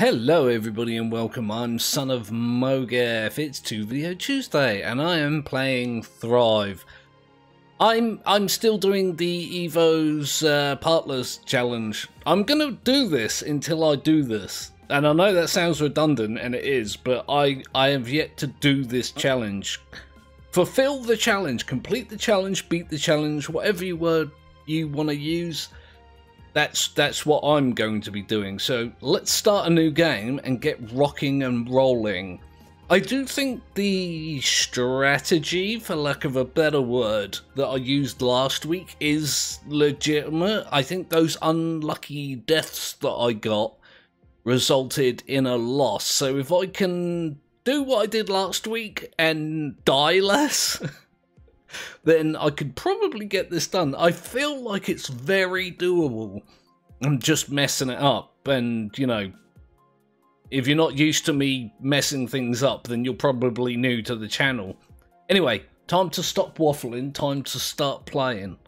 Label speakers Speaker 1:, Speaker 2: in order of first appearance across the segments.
Speaker 1: Hello everybody and welcome, I'm Son of Mowgef. It's 2 Video Tuesday and I am playing Thrive. I'm still doing the Evo's Partless challenge. I'm gonna do this until I do this. And I know that sounds redundant, and it is, but I have yet to do this challenge. Fulfill the challenge, complete the challenge, beat the challenge, whatever word you want to use. That's what I'm going to be doing. So let's start a new game and get rocking and rolling. I do think the strategy, for lack of a better word, that I used last week is legitimate. I think those unlucky deaths that I got resulted in a loss. So if I can do what I did last week and die less, then I could probably get this done. I feel like it's very doable. I'm just messing it up, and you know, if you're not used to me messing things up, then you're probably new to the channel. Anyway, time to stop waffling, time to start playing.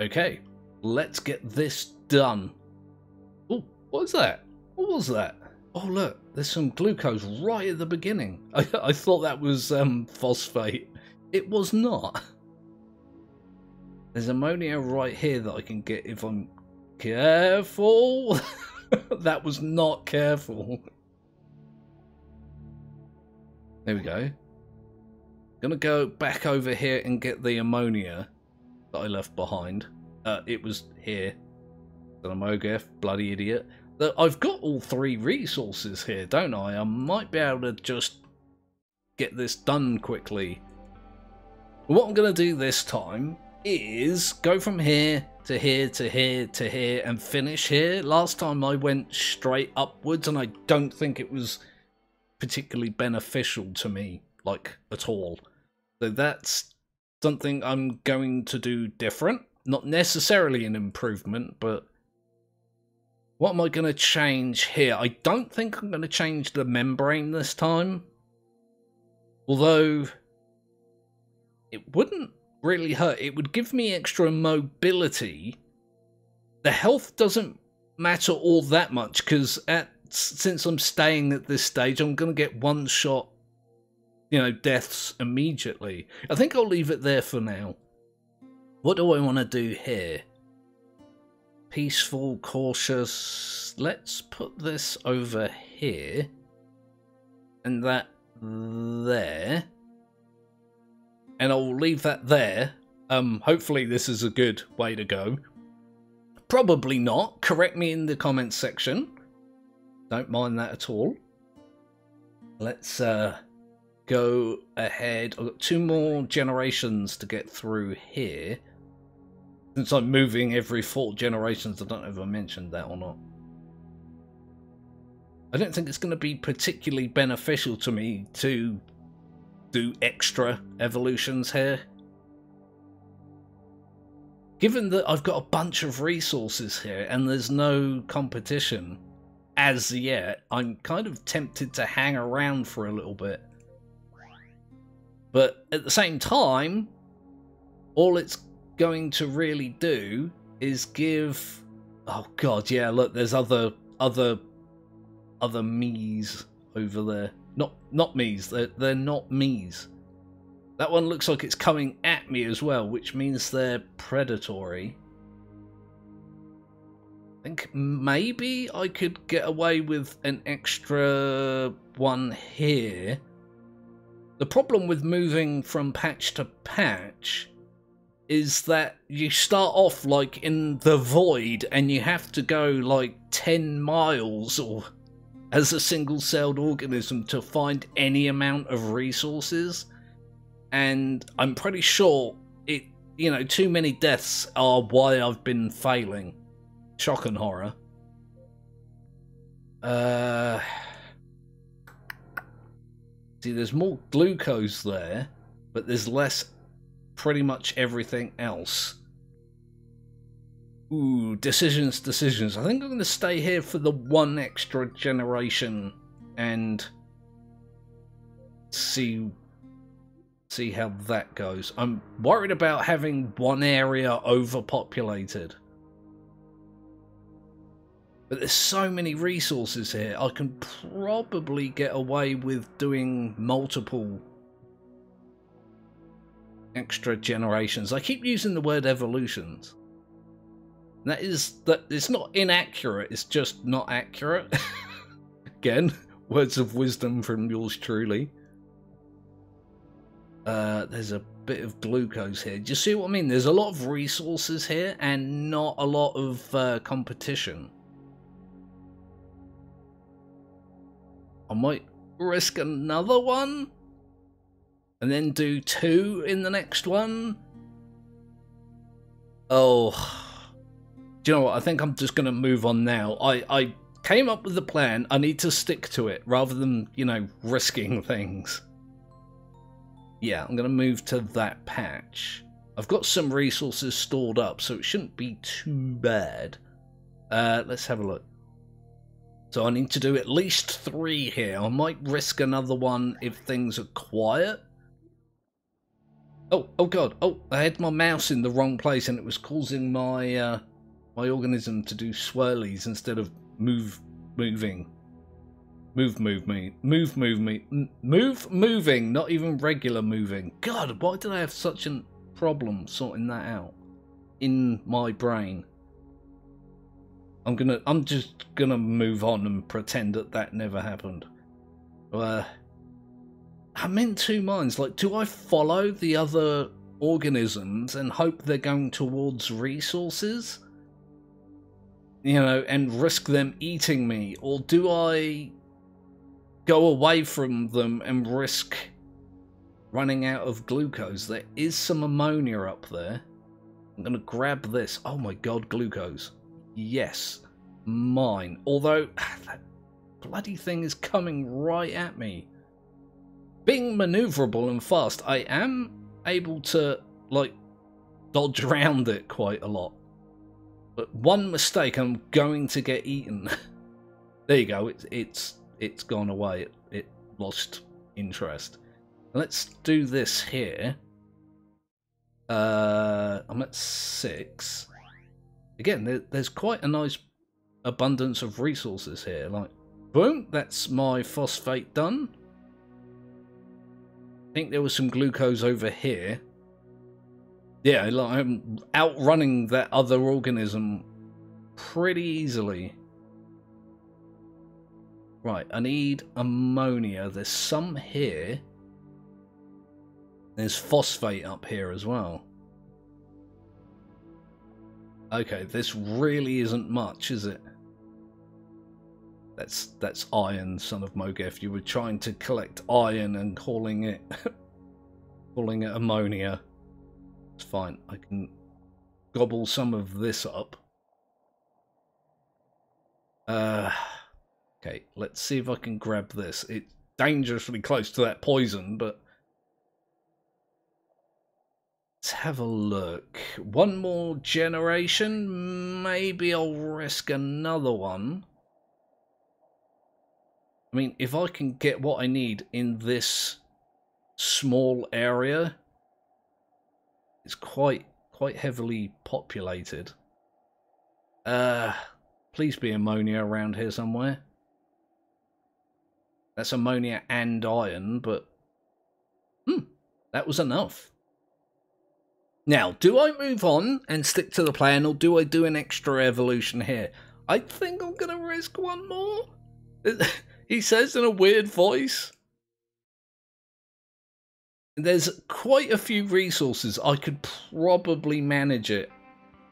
Speaker 1: Okay, let's get this done. Oh, what is that? What was that? Oh look, there's some glucose right at the beginning. I thought that was phosphate. It was not. There's ammonia right here that I can get if I'm careful. That was not careful. There we go. Gonna go back over here and get the ammonia that I left behind. It was here. Son of Mowgef, bloody idiot. I've got all three resources here, don't I? I might be able to just get this done quickly. What I'm going to do this time is go from here to here to here to here and finish here. Last time I went straight upwards and I don't think it was particularly beneficial to me, like, at all. So that's something I'm going to do different. Not necessarily an improvement, but what am I going to change here? I don't think I'm going to change the membrane this time. Although, it wouldn't really hurt. It would give me extra mobility. The health doesn't matter all that much, because since I'm staying at this stage, I'm going to get one shot, you know, deaths immediately. I think I'll leave it there for now. What do I want to do here? Peaceful, cautious. Let's put this over here. And that there. And I'll leave that there. Hopefully this is a good way to go. Probably not. Correct me in the comments section. Don't mind that at all. Let's go ahead. I've got 2 more generations to get through here. Since I'm moving every 4 generations, I don't know if I mentioned that or not. I don't think it's going to be particularly beneficial to me to do extra evolutions here. Given that I've got a bunch of resources here and there's no competition as yet, I'm kind of tempted to hang around for a little bit. But at the same time, all it's going to really do is give... Oh god, yeah, look, there's other me's over there. Not me's, they're not me's. That one looks like it's coming at me as well, which means they're predatory. I think maybe I could get away with an extra one here. The problem with moving from patch to patch is that you start off like in the void and you have to go like 10 miles or as a single-celled organism to find any amount of resources. And I'm pretty sure it, you know, too many deaths are why I've been failing. Shock and horror. See, there's more glucose there, but there's less pretty much everything else. Ooh, decisions. I think I'm going to stay here for the 1 extra generation and see how that goes. I'm worried about having one area overpopulated. But there's so many resources here, I can probably get away with doing multiple extra generations. I keep using the word evolutions. That it's not inaccurate, it's just not accurate. Again, words of wisdom from yours truly. There's a bit of glucose here. Do you see what I mean? There's a lot of resources here and not a lot of competition. I might risk another one and then do 2 in the next one. Oh, do you know what? I think I'm just going to move on now. I came up with a plan. I need to stick to it rather than, you know, risking things. Yeah, I'm going to move to that patch. I've got some resources stored up, so it shouldn't be too bad. Let's have a look. So I need to do at least 3 here. I might risk another one if things are quiet. Oh god. Oh, I had my mouse in the wrong place and it was causing my my organism to do swirlies instead of moving. Move, moving, not even regular moving. God, why did I have such a problem sorting that out in my brain? I'm just gonna move on and pretend that never happened. I'm in 2 minds. Like, do I follow the other organisms and hope they're going towards resources? You know, and risk them eating me? Or do I go away from them and risk running out of glucose? There is some ammonia up there. I'm gonna grab this. Oh my god, glucose. Yes, mine. Although, that bloody thing is coming right at me. Being maneuverable and fast, I am able to, like, dodge around it quite a lot. But one mistake, I'm going to get eaten. There you go, it's gone away. It lost interest. Let's do this here. I'm at 6. Again, there's quite a nice abundance of resources here. Like, boom, that's my phosphate done. I think there was some glucose over here. Yeah, like, I'm outrunning that other organism pretty easily. Right, I need ammonia. There's some here. There's phosphate up here as well. Okay, this really isn't much, is it? That's iron, son of Mowgef. You were trying to collect iron and calling it calling it ammonia. It's fine. I can gobble some of this up. Okay, let's see if I can grab this. It's dangerously close to that poison, but let's have a look. One more generation. Maybe I'll risk another one. I mean, if I can get what I need in this small area, it's quite heavily populated. Please be ammonia around here somewhere. That's ammonia and iron, but that was enough. Now, do I move on and stick to the plan, or do I do an extra evolution here? I think I'm gonna risk one more. He says in a weird voice. There's quite a few resources. I could probably manage it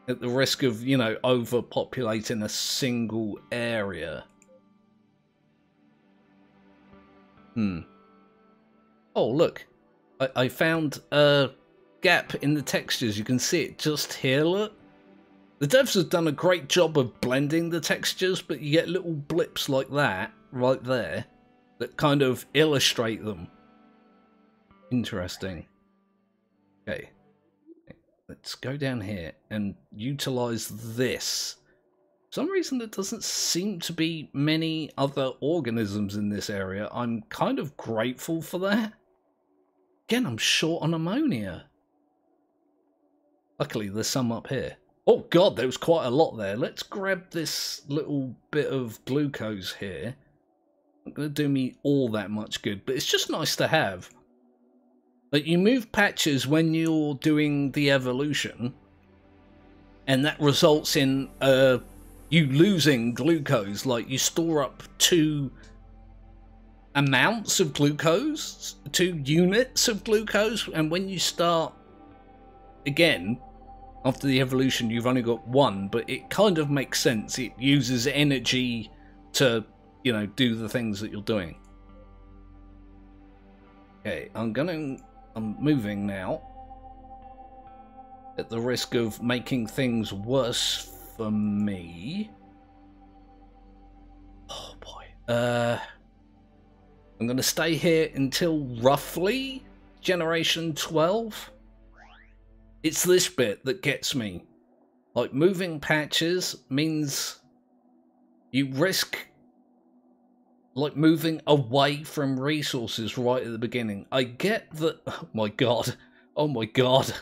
Speaker 1: at the risk of, you know, overpopulating a single area. Oh, look. I found a gap in the textures. You can see it just here, look. The devs have done a great job of blending the textures, but you get little blips like that, right there, that kind of illustrate them. Interesting. Okay. Let's go down here and utilize this. For some reason, there doesn't seem to be many other organisms in this area. I'm kind of grateful for that. Again, I'm short on ammonia. Luckily, there's some up here. Oh god, there was quite a lot there. Let's grab this little bit of glucose here. Not going to do me all that much good, but it's just nice to have. Like, you move patches when you're doing the evolution, and that results in you losing glucose. Like, you store up 2 amounts of glucose, 2 units of glucose, and when you start again after the evolution, you've only got 1, but it kind of makes sense. It uses energy to, you know, do the things that you're doing. Okay, I'm moving now, at the risk of making things worse for me. Oh boy. I'm going to stay here until roughly generation 12. It's this bit that gets me. Like, moving patches means you risk, like, moving away from resources right at the beginning. I get that. Oh my god. Oh my god.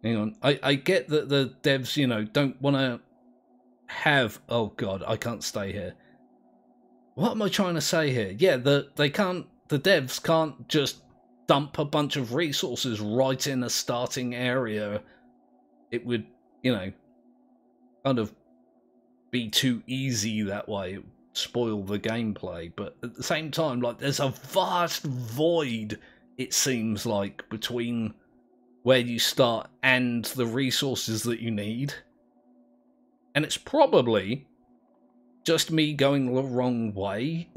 Speaker 1: Hang on. I get that the devs, you know, don't want to have. Oh god, I can't stay here. What am I trying to say here? Yeah, the devs can't just dump a bunch of resources right in a starting area. It would, you know, kind of be too easy that way. It would spoil the gameplay. But at the same time, like, there's a vast void, it seems like, between where you start and the resources that you need. And it's probably just me going the wrong way.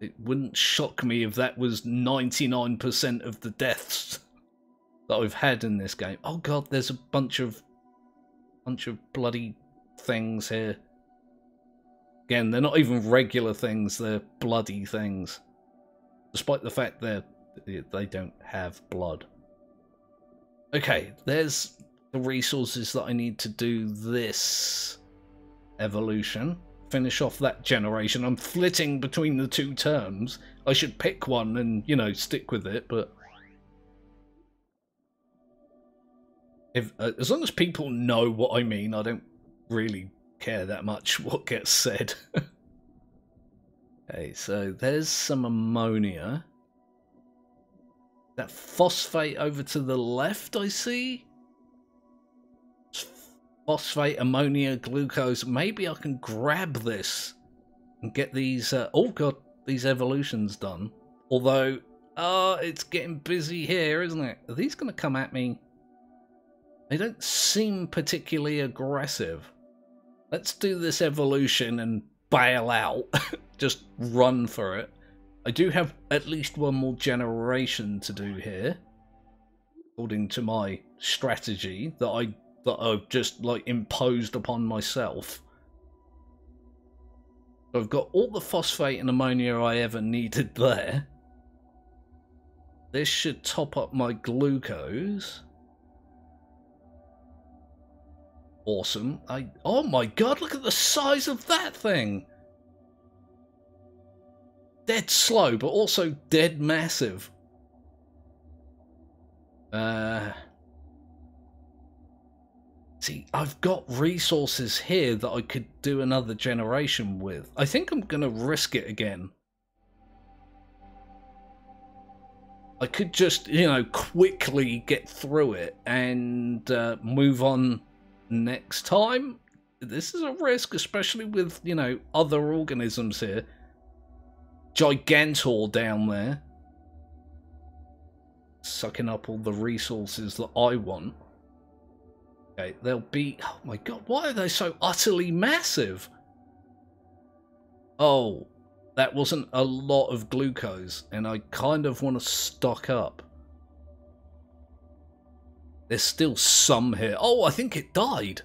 Speaker 1: It wouldn't shock me if that was 99% of the deaths that I've had in this game. Oh god, there's a bunch of bloody things here. Again, they're not even regular things, they're bloody things. Despite the fact they don't have blood. Okay, there's the resources that I need to do this evolution. Finish off that generation. I'm flitting between the 2 terms. I should pick one and, you know, stick with it, but if as long as people know what I mean, I don't really care that much what gets said. Okay, so there's some ammonia. That phosphate over to the left, I see. Phosphate, ammonia, glucose. Maybe I can grab this and get these. Oh god, these evolutions done. Although, it's getting busy here, isn't it? Are these going to come at me? They don't seem particularly aggressive. Let's do this evolution and bail out. Just run for it. I do have at least 1 more generation to do here, according to my strategy that I've just, like, imposed upon myself. So I've got all the phosphate and ammonia I ever needed there. This should top up my glucose. Awesome. Oh my god, look at the size of that thing! Dead slow, but also dead massive. See, I've got resources here that I could do another generation with. I think I'm going to risk it again. I could just, you know, quickly get through it and move on next time. This is a risk, especially with, you know, other organisms here. Gigantor down there, sucking up all the resources that I want. Okay, they'll be... Oh my god, why are they so utterly massive? Oh, that wasn't a lot of glucose, and I kind of want to stock up. There's still some here. Oh, I think it died.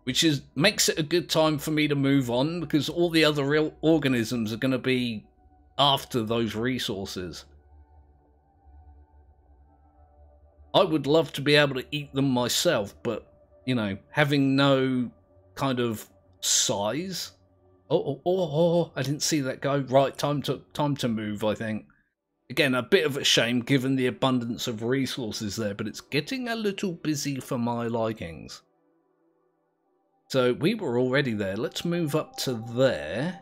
Speaker 1: Which makes it a good time for me to move on, because all the other real organisms are going to be after those resources. I would love to be able to eat them myself, but, you know, having no kind of size. Oh, I didn't see that go. Right, time to move, I think. Again, a bit of a shame given the abundance of resources there, but it's getting a little busy for my likings. So we were already there. Let's move up to there.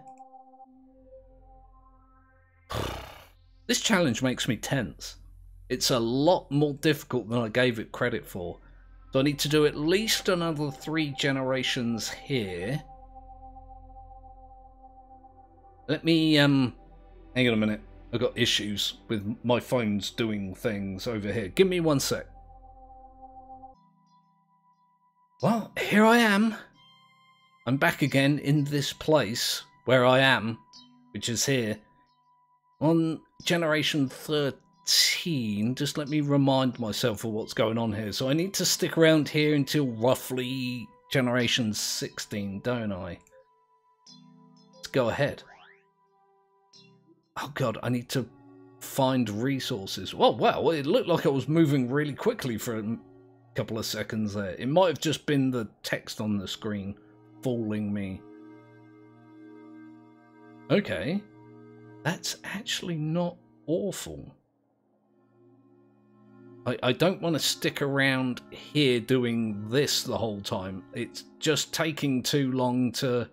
Speaker 1: This challenge makes me tense. It's a lot more difficult than I gave it credit for. So I need to do at least another 3 generations here. Let me, hang on a minute. I've got issues with my phone's doing things over here. Give me 1 sec. Well, here I am. I'm back again in this place where I am, which is here. On generation 13, just let me remind myself of what's going on here. So I need to stick around here until roughly generation 16, don't I? Let's go ahead. Oh god, I need to find resources. Oh wow, it looked like I was moving really quickly for a couple of seconds there. It might have just been the text on the screen fooling me. Okay, that's actually not awful. I don't want to stick around here doing this the whole time. It's just taking too long to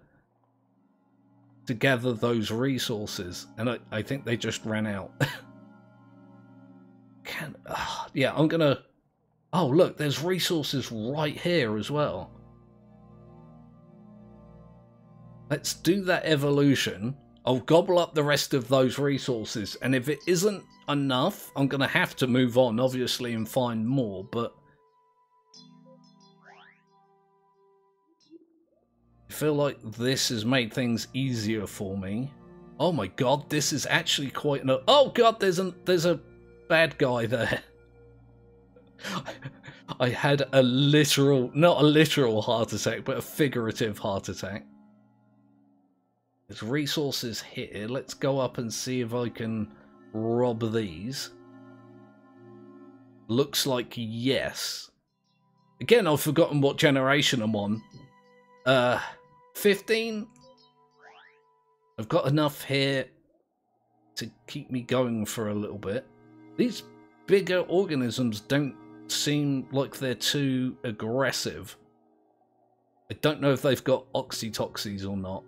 Speaker 1: gather those resources, and I think they just ran out. Yeah, I'm gonna... Oh look, there's resources right here as well. Let's do that evolution. I'll gobble up the rest of those resources, and if it isn't enough, I'm gonna have to move on, obviously, and find more, but I feel like this has made things easier for me. Oh my god, this is actually quite an... Oh god, there's a bad guy there. I had a literal, not a literal heart attack, but a figurative heart attack. There's resources here. Let's go up and see if I can rob these. Looks like yes. Again, I've forgotten what generation I'm on. 15? I've got enough here to keep me going for a little bit. These bigger organisms don't seem like they're too aggressive. I don't know if they've got oxytoxins or not.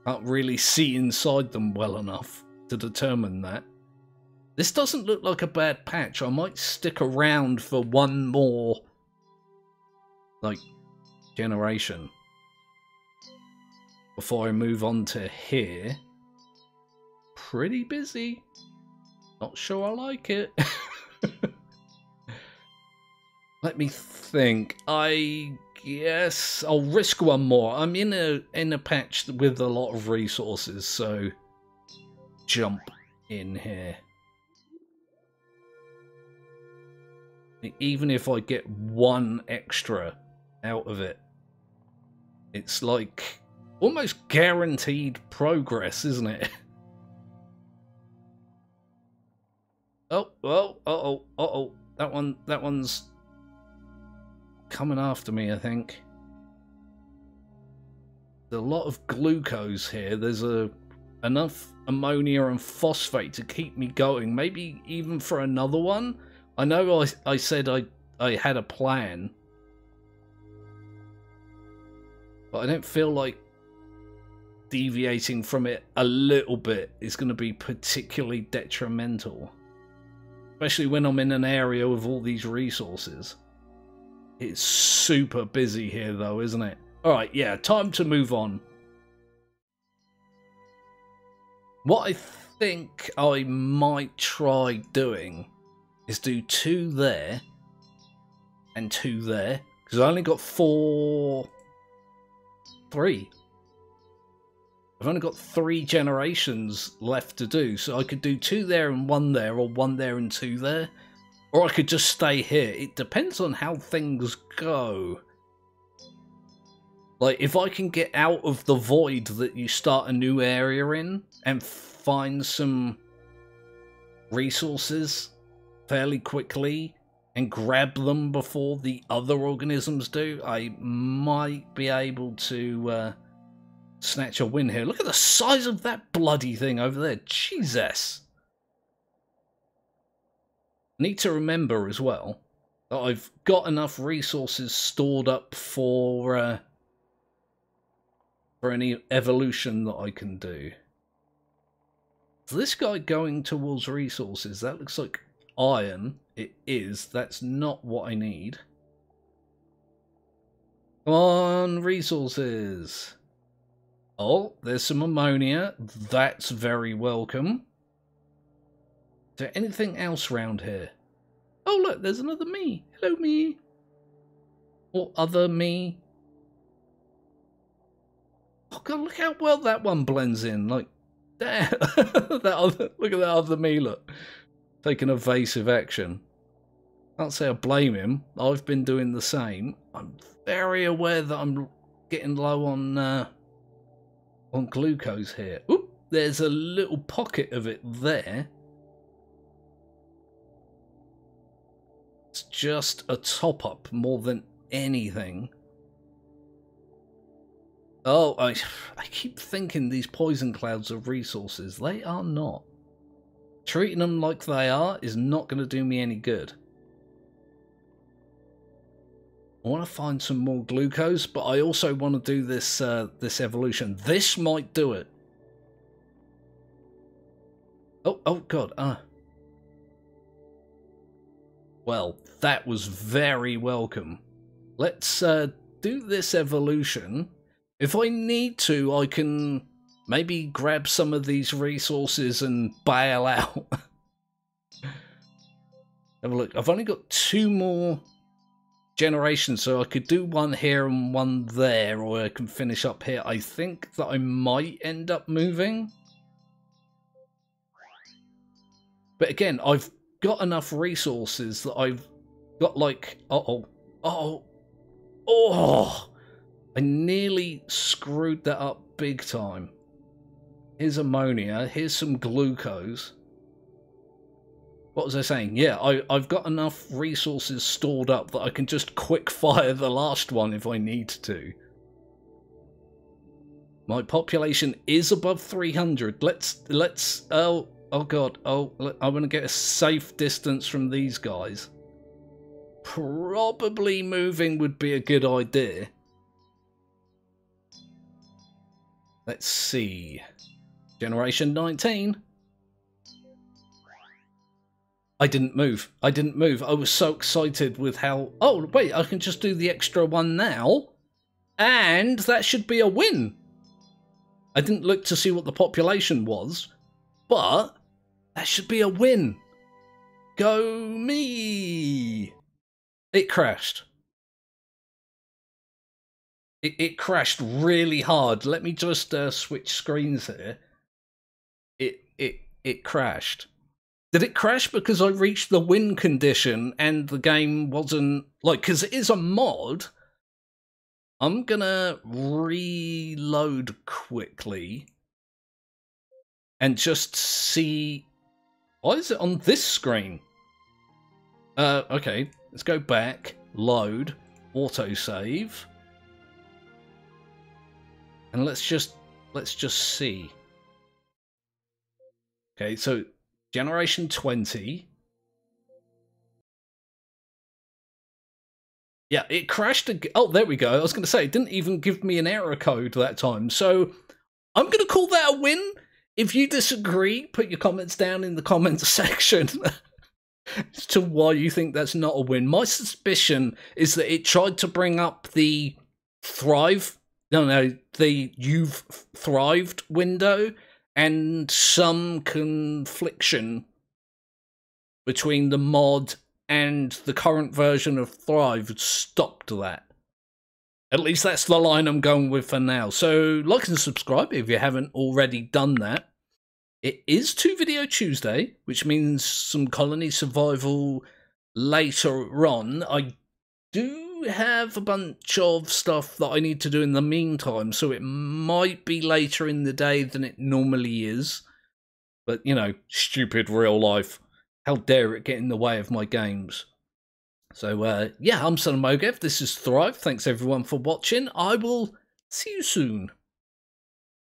Speaker 1: Can't really see inside them well enough to determine that. This doesn't look like a bad patch. I might stick around for one more, like, generation before I move on to here. Pretty busy. Not sure I like it. Let me think. I guess I'll risk one more. I'm in a patch with a lot of resources, so jump in here. Even if I get one extra out of it, it's like almost guaranteed progress, isn't it? Oh, that one's coming after me, I think. There's a lot of glucose here. There's enough ammonia and phosphate to keep me going, maybe even for another one. I know I said I had a plan, but I don't feel like deviating from it a little bit is going to be particularly detrimental. Especially when I'm in an area with all these resources. It's super busy here though, isn't it? Alright, yeah, time to move on. What I think I might try doing is do 2 there and 2 there. Because I only got 3. I've only got 3 generations left to do, so I could do 2 there and 1 there, or 1 there and 2 there. Or I could just stay here. It depends on how things go. Like, if I can get out of the void that you start a new area in, and find some resources fairly quickly, and grab them before the other organisms do, I might be able to snatch a win here. Look at the size of that bloody thing over there. Jesus. need to remember as well that I've got enough resources stored up for any evolution that I can do. Is this guy going towards resources? That looks like iron. It is. That's not what I need. Come on, resources. Oh, there's some ammonia. That's very welcome. Is there anything else around here? Oh, look, there's another me. Hello, me. Or other me. Oh, God, look how well that one blends in. Like, damn. Look at that other me, look. Taking evasive action. Can't say I blame him. I've been doing the same. I'm very aware that I'm getting low on glucose here. Oop, there's a little pocket of it there. It's just a top-up more than anything. Oh, I keep thinking these poison clouds are resources. They are not. Treating them like they are is not going to do me any good. I want to find some more glucose, but I also want to do this this evolution. This might do it. Oh God. Well, that was very welcome. Let's do this evolution. If I need to, I can maybe grab some of these resources and bail out. Have a look. I've only got 2 more generations, so I could do one here and one there, or I can finish up here. I think that I might end up moving. But again, I've got enough resources that I've got like... Oh! I nearly screwed that up big time. Here's ammonia. Here's some glucose. What was I saying? Yeah, I've got enough resources stored up that I can just quick fire the last one if I need to. My population is above 300. Let's oh God. Oh, I want to get a safe distance from these guys. Probably moving would be a good idea. Let's see. Generation 19. I didn't move. I was so excited with how... Oh, wait, I can just do the extra one now. And that should be a win. I didn't look to see what the population was, but that should be a win. Go me. It crashed. It crashed really hard. Let me just switch screens here. It crashed. Did it crash because I reached the win condition and the game wasn't... Like, because it is a mod. I'm gonna reload quickly. And just see... Why is it on this screen? Okay. Let's go back. Load. Autosave. And let's just see. Okay, so... Generation 20. Yeah, it crashed again. Oh, there we go. I was going to say, it didn't even give me an error code that time. So, I'm going to call that a win. If you disagree, put your comments down in the comments section as to why you think that's not a win. My suspicion is that it tried to bring up the the you've thrived window, and some confliction between the mod and the current version of Thrive stopped that. At least that's the line I'm going with for now. So like and subscribe if you haven't already done that. It is 2 Video Tuesday, which means some colony survival later on. I do have a bunch of stuff that I need to do in the meantime, so it might be later in the day than it normally is. But, you know, stupid real life. How dare it get in the way of my games? So, yeah, I'm Son of Mowgef. This is Thrive. Thanks, everyone, for watching. I will see you soon.